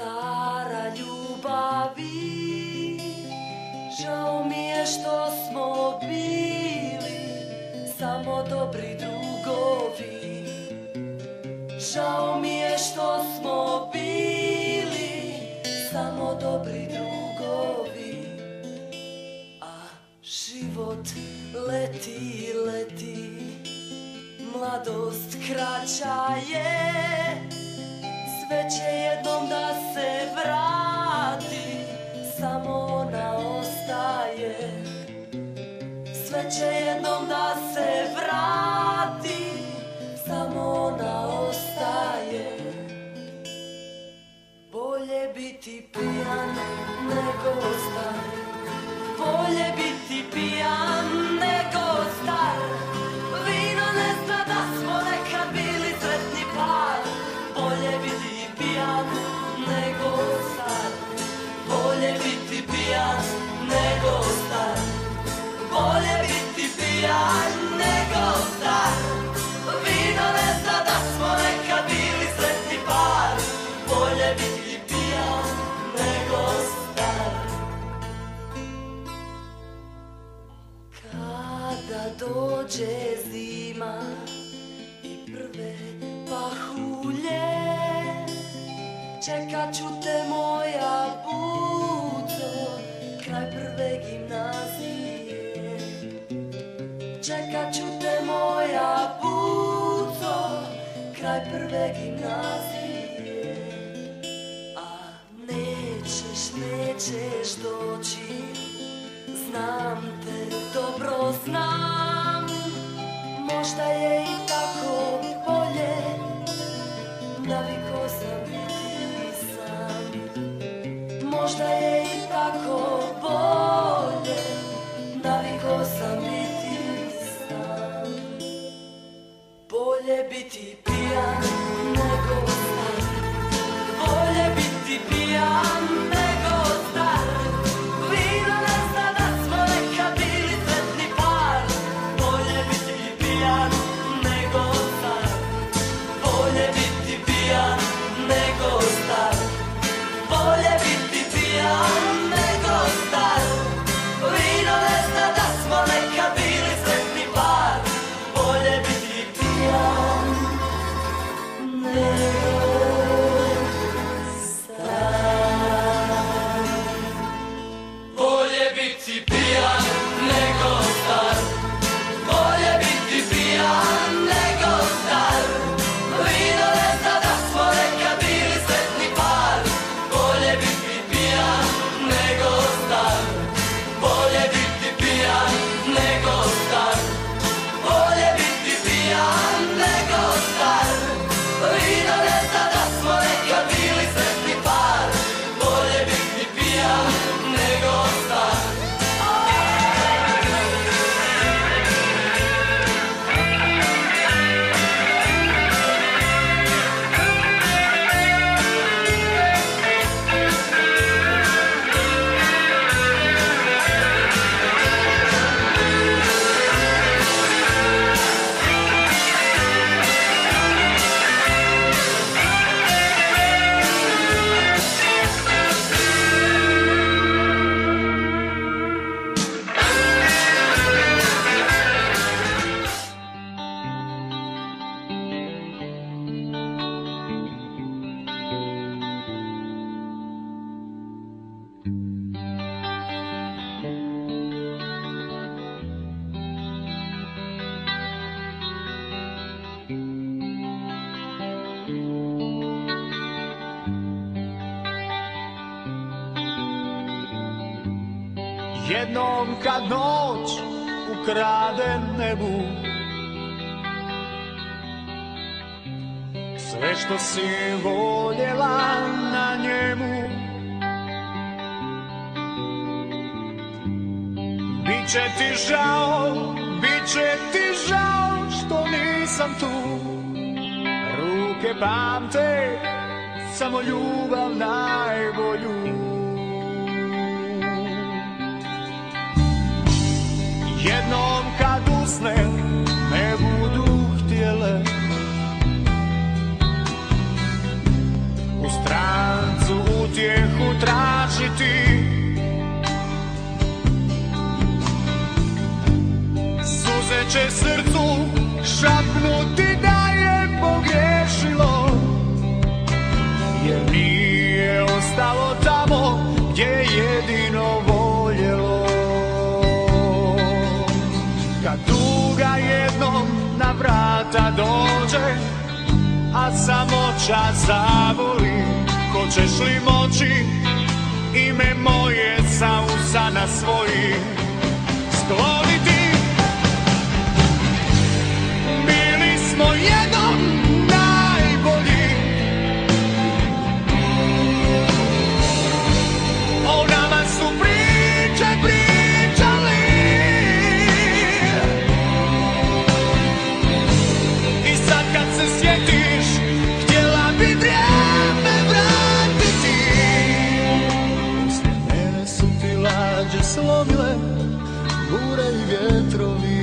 stara ljubavi, žao mi je što smo bili samo dobri drugovi. Žao mi je što smo bili samo dobri drugovi. A život leti, leti, mladost kraća je, sve će jednom da se vrati, samo ona ostaje. Sve će jednom da se vrati, samo ona ostaje. Bolje biti pijan nego star, bolje biti pijan nego star. Vino ne zna da smo nekad bili sretni par. Bolje biti pijan nego star, bolje biti pijan nego star. Bolje biti pijan nego star. Vino ne zna da smo nekad bili sretni par. Bolje biti pijan nego star. Kada dođe zima i prve pahulje, čekat ću te moja buco kraj prve gimnazije. Čekat ću te moja buco kraj prve gimnazije. A nećeš, nećeš doći, znam te, dobro znam. Možda je i tako bolje, naviko sam biti sam. Možda je i tako bolje, naviko sam biti sam. Bolje biti pijan nego star, bolje biti pijan nego star. Vino ne zna da smo nekad bili sretni par. Bolje biti pijan nego star, bolje biti pijan nego star. Bolje biti pijan nego star. Vino ne zna da smo nekad bili sretni par. Bolje biti pijan nego star. Bolje biti pijan nego star. Bolje biti pijan nego star. Vino ne zna da smo nekad bili sretni par. Bolje biti pijan nego star. Bolje biti pijan nego star. Bolje biti pijan nego star. Vino ne zna da smo nekad bili sretni par. Bolje biti pijan nego star. Jednom kad noć ukrade nebu sve što si voljela na njemu, biće ti žao što nisam tu. Ruke pamte samo ljubav najbolju. Jednom kad usnem me budu htjele u strancu će srcu šapnuti da je pogriješilo, jer nije ostalo tamo gdje jedino voljelo. Kad tuga jednom na vrata dođe, a samoća zavoli, hoćeš li moći ime moje sa usana svojih skloniti? Bili smo jednom najbolji, o nama su priče pričali, i sad kad se sjetiš htjela bi vrijeme vratiti. Poslije mene su ti lađe slomile bure i vjetrovi.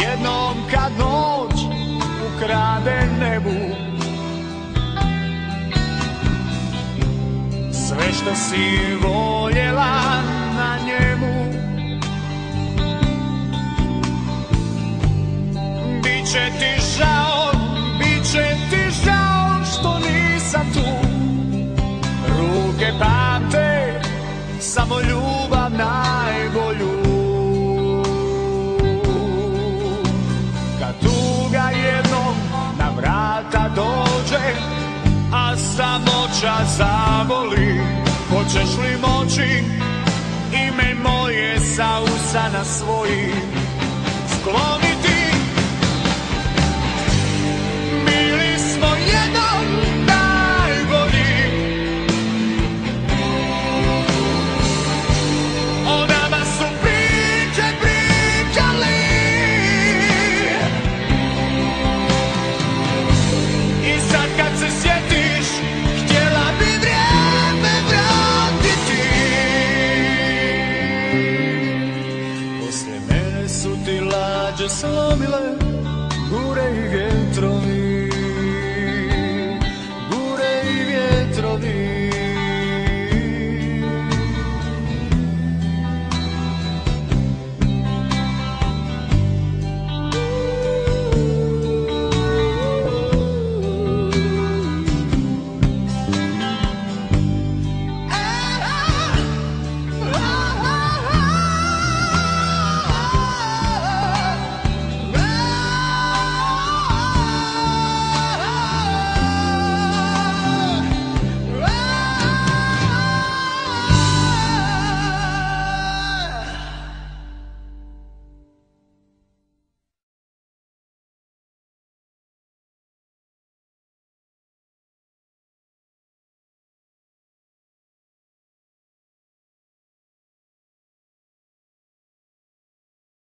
Jednom kad noć ukrade nebu sve što si voljela na njemu, biće ti žao što nisam tu. Ruke pamte samo ljubav najbolju. Tuga jednom na vrata dođe, a samoća zavoli, hoćeš li moći ime moje sa usana svojih skloniti? Bili smo jednom najbolji, o nama su priče pričali, i sad kad se sjetiš htjela bi vrijeme vratiti. Poslije mene su ti lađe slomile